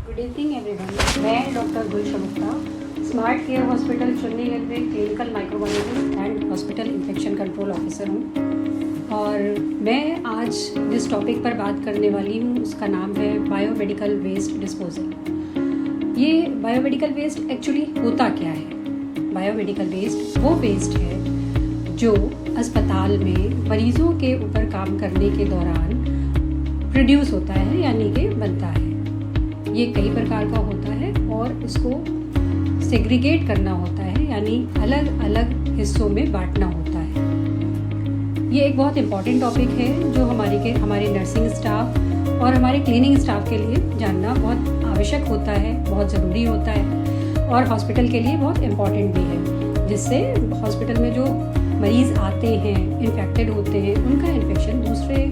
Good evening everyone. मैं doctor गुलशन Gupta, smart care hospital चुन्नीगढ़ में clinical microbiologist and hospital infection control officer हूँ। और मैं आज जिस टॉपिक पर बात करने वाली हूँ उसका नाम है बायोमेडिकल वेस्ट डिस्पोजल। ये बायोमेडिकल वेस्ट एक्चुअली होता क्या है? बायोमेडिकल वेस्ट वो वेस्ट है जो अस्पताल में मरीज़ों के ऊपर काम करने के दौरान प्रोड्यूस होता है, यानी कि बनता है। ये कई प्रकार का होता है और इसको सेग्रीगेट करना होता है, यानी अलग अलग हिस्सों में बांटना होता है। ये एक बहुत इम्पॉर्टेंट टॉपिक है जो हमारे नर्सिंग स्टाफ और हमारे क्लीनिंग स्टाफ के लिए जानना बहुत आवश्यक होता है, बहुत ज़रूरी होता है और हॉस्पिटल के लिए बहुत इम्पॉर्टेंट भी है, जिससे हॉस्पिटल में जो मरीज़ आते हैं, इन्फेक्टेड होते हैं, उनका इन्फेक्शन दूसरे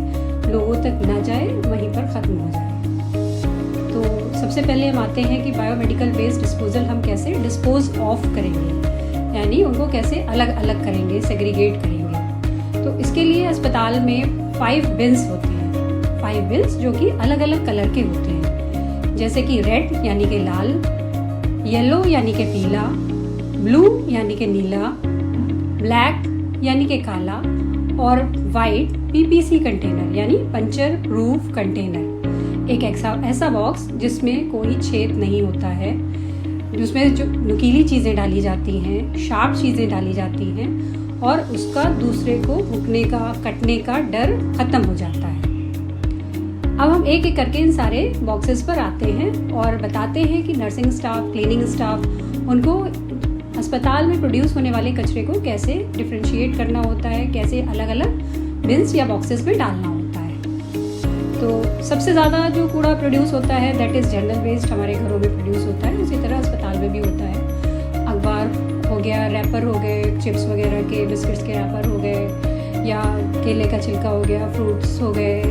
लोगों तक ना जाए, वहीं पर ख़त्म हो जाए। तो सबसे पहले हम आते हैं कि बायोमेडिकल वेस्ट डिस्पोजल हम कैसे डिस्पोज ऑफ करेंगे, यानी उनको कैसे अलग अलग करेंगे, सेग्रीगेट करेंगे। तो इसके लिए अस्पताल में 5 बिन्स होते हैं, 5 बिन्स जो कि अलग अलग कलर के होते हैं, जैसे कि रेड यानी कि लाल, येलो यानी कि पीला, ब्लू यानी कि नीला, ब्लैक यानी कि काला और वाइट पीपीसी कंटेनर यानी पंचर प्रूफ कंटेनर। एक ऐसा बॉक्स जिसमें कोई छेद नहीं होता है, जिसमें जो नुकीली चीज़ें डाली जाती हैं, शार्प चीज़ें डाली जाती हैं और उसका दूसरे को भुगने का, कटने का डर ख़त्म हो जाता है। अब हम एक एक करके इन सारे बॉक्सेस पर आते हैं और बताते हैं कि नर्सिंग स्टाफ, क्लीनिंग स्टाफ उनको अस्पताल में प्रोड्यूस होने वाले कचरे को कैसे डिफ्रेंशिएट करना होता है, कैसे अलग अलग बिन्स या बॉक्सेस में डालना होता है। तो सबसे ज़्यादा जो कूड़ा प्रोड्यूस होता है दैट इज़ जनरल वेस्ट, हमारे घरों में प्रोड्यूस होता है, उसी तरह अस्पताल में भी होता है। अखबार हो गया, रैपर हो गए, चिप्स वगैरह के, बिस्किट्स के रैपर हो गए, या केले का छिलका हो गया, फ्रूट्स हो गए,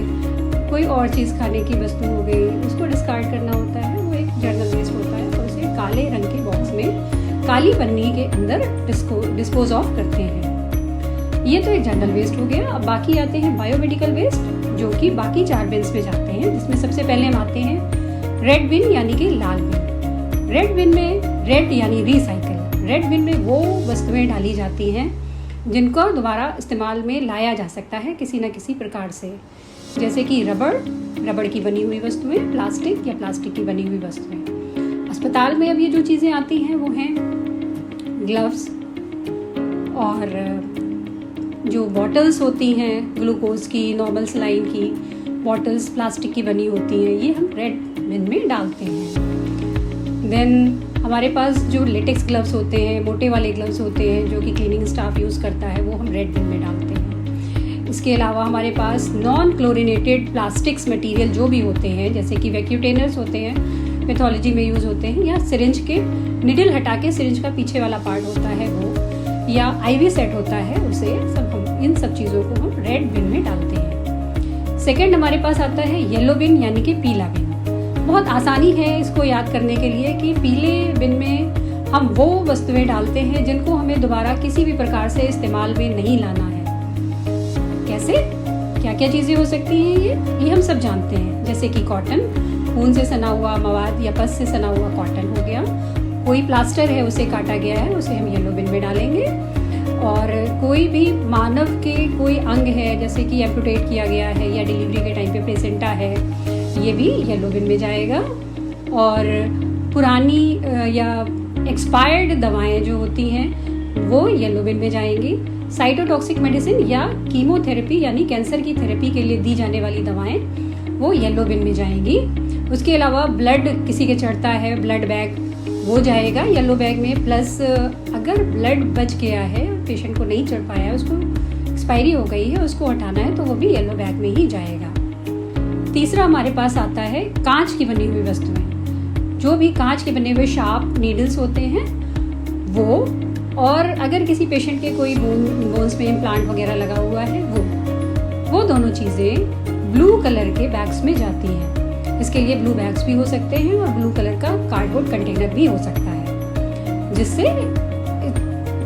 कोई और चीज़ खाने की वस्तु हो गई, उसको डिस्कार्ड करना होता है, वो एक जनरल वेस्ट होता है। और उसे काले रंग के बॉक्स में काली पन्नी के अंदर डिस्पोज ऑफ करते हैं। ये तो एक जनरल वेस्ट हो गया। अब बाकी आते हैं बायोमेडिकल वेस्ट, जो कि बाकी 4 बिन्स में जाते हैं, जिसमें सबसे पहले हम आते हैं रेड बिन यानी कि लाल बिन। रेड बिन में, रेड यानी रिसाइकल, रेड बिन में वो वस्तुएं डाली जाती हैं जिनको दोबारा इस्तेमाल में लाया जा सकता है किसी न किसी प्रकार से, जैसे कि रबड़ की बनी हुई वस्तुएं, प्लास्टिक या प्लास्टिक की बनी हुई वस्तुएं। अस्पताल में अब ये जो चीज़ें आती हैं वो हैं ग्लव्स और जो बॉटल्स होती हैं ग्लूकोज की, नॉर्मल सलाइन की बॉटल्स प्लास्टिक की बनी होती हैं, ये हम रेड बिन में डालते हैं। देन हमारे पास जो लेटेक्स ग्लव्स होते हैं, मोटे वाले ग्लव्स होते हैं जो कि क्लीनिंग स्टाफ यूज़ करता है, वो हम रेड बिन में डालते हैं। इसके अलावा हमारे पास नॉन क्लोरिनेटेड प्लास्टिक्स मटेरियल जो भी होते हैं, जैसे कि वैक्यूटेनर्स होते हैं, पैथोलॉजी में यूज़ होते हैं, या सिरिंज के निडल हटा के सिरिंज का पीछे वाला पार्ट होता है वो, या आईवी सेट होता है, उसे इन सब चीज़ों को हम रेड बिन में डालते हैं। सेकंड हमारे पास आता है येलो बिन यानी कि पीला बिन। बहुत आसानी है इसको याद करने के लिए कि पीले बिन में हम वो वस्तुएं डालते हैं जिनको हमें दोबारा किसी भी प्रकार से इस्तेमाल में नहीं लाना है। कैसे, क्या क्या चीज़ें हो सकती हैं ये हम सब जानते हैं, जैसे कि कॉटन, खून से सना हुआ मवाद या पस से सना हुआ कॉटन हो गया, कोई प्लास्टर है उसे काटा गया है, उसे हम येलो बिन में डालेंगे। और कोई भी मानव के कोई अंग है, जैसे कि एम्पुटेट किया गया है या डिलीवरी के टाइम पे प्लेसेंटा है, ये भी येलो बिन में जाएगा। और पुरानी या एक्सपायर्ड दवाएं जो होती हैं वो येलो बिन में जाएंगी। साइटोटॉक्सिक मेडिसिन या कीमोथेरेपी यानी कैंसर की थेरेपी के लिए दी जाने वाली दवाएं वो येलो बिन में जाएंगी। उसके अलावा ब्लड किसी के चढ़ता है, ब्लड बैग, वो जाएगा येलो बैग में। प्लस अगर ब्लड बच गया है, पेशेंट को नहीं चढ़ पाया है, उसको एक्सपायरी हो गई है, उसको हटाना है, तो वो भी येलो बैग में ही जाएगा। तीसरा हमारे पास आता है कांच की बनी हुई वस्तुएं, जो भी कांच के बने हुए शार्प नीडल्स होते हैं वो, और अगर किसी पेशेंट के कोई बोन्स में इम्प्लांट वगैरह लगा हुआ है वो दोनों चीज़ें ब्लू कलर के बैग्स में जाती हैं। इसके लिए ब्लू बैग्स भी हो सकते हैं और ब्लू कलर का कार्डबोर्ड कंटेनर भी हो सकता है, जिससे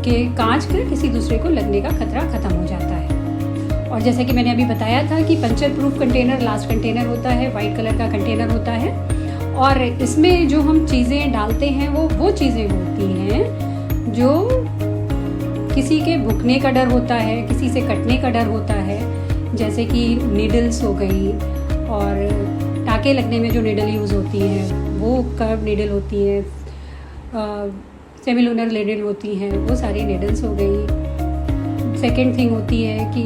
कि कांच का किसी दूसरे को लगने का खतरा ख़त्म हो जाता है। और जैसे कि मैंने अभी बताया था कि puncture proof container last container होता है, वाइट कलर का कंटेनर होता है, और इसमें जो हम चीज़ें डालते हैं वो चीज़ें होती हैं जो किसी के बुकने का डर होता है, किसी से कटने का डर होता है, जैसे कि नीडल्स हो गई, और टाँके लगने में जो नीडल यूज़ होती हैं वो कर्व नीडल होती हैं, सेमिलुनर नीडल होती हैं, वो सारी नीडल्स हो गई। सेकंड थिंग होती है कि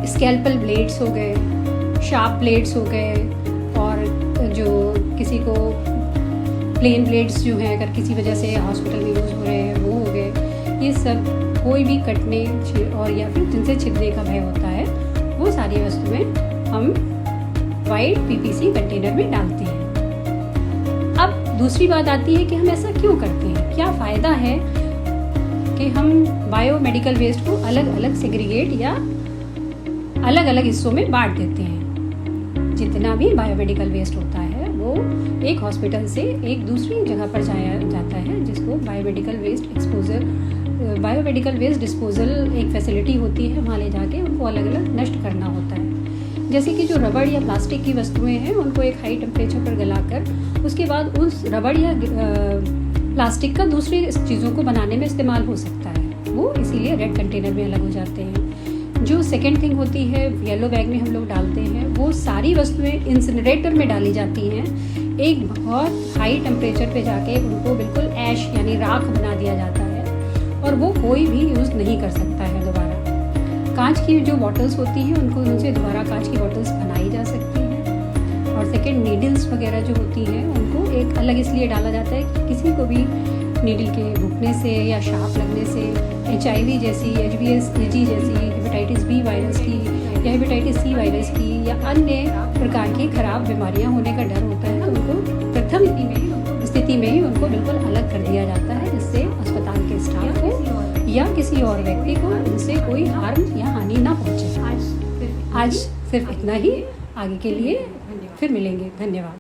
स्कैल्पल ब्लेड्स हो गए, शार्प ब्लेड्स हो गए, और जो किसी को प्लेन ब्लेड्स जो हैं अगर किसी वजह से हॉस्पिटल में यूज़ हो रहे हैं वो हो गए। ये सब कोई भी कटने और या फिर जिनसे छिदने का भय होता है वो सारी वस्तुएं हम वाइट पीपीसी कंटेनर में डालते हैं। अब दूसरी बात आती है कि हम ऐसा क्यों करते हैं, क्या फ़ायदा है कि हम बायोमेडिकल वेस्ट को अलग अलग सेग्रीगेट या अलग अलग हिस्सों में बांट देते हैं। जितना भी बायोमेडिकल वेस्ट होता है वो एक हॉस्पिटल से एक दूसरी जगह पर जाया जाता है, जिसको बायोमेडिकल वेस्ट डिस्पोजल एक फैसिलिटी होती है, वहाँ ले जाके उनको अलग अलग नष्ट करना होता है। जैसे कि जो रबड़ या प्लास्टिक की वस्तुएं हैं उनको एक हाई टेम्परेचर पर गलाकर उसके बाद उस रबड़ या प्लास्टिक का दूसरी चीज़ों को बनाने में इस्तेमाल हो सकता है, वो इसीलिए रेड कंटेनर में अलग हो जाते हैं। जो सेकेंड थिंग होती है येलो बैग में हम लोग डालते हैं, वो सारी वस्तुएं इंसिनरेटर में डाली जाती हैं। एक बहुत हाई टेम्परेचर पे जाके उनको बिल्कुल ऐश यानी राख बना दिया जाता है और वो कोई भी यूज़ नहीं कर सकता है दोबारा। कांच की जो बॉटल्स होती हैं उनसे दोबारा कांच की बॉटल्स बनाई जा सकती हैं। और सेकेंड नीडल्स वगैरह जो होती हैं उनको एक अलग इसलिए डाला जाता है कि किसी को भी नीडल के भुकने से या शार्प लगने से HIV जैसी, HBsAg जैसी, हेपेटाइटिस B वायरस की या हेपेटाइटिस C वायरस की या अन्य प्रकार की खराब बीमारियां होने का डर होता है, तो उनको प्रथम स्थिति में ही उनको बिल्कुल अलग कर दिया जाता है, जिससे अस्पताल के स्टाफ को या किसी और व्यक्ति को इनसे कोई हार्म या हानि ना पहुँचे। आज सिर्फ इतना ही, आगे के लिए फिर मिलेंगे। धन्यवाद।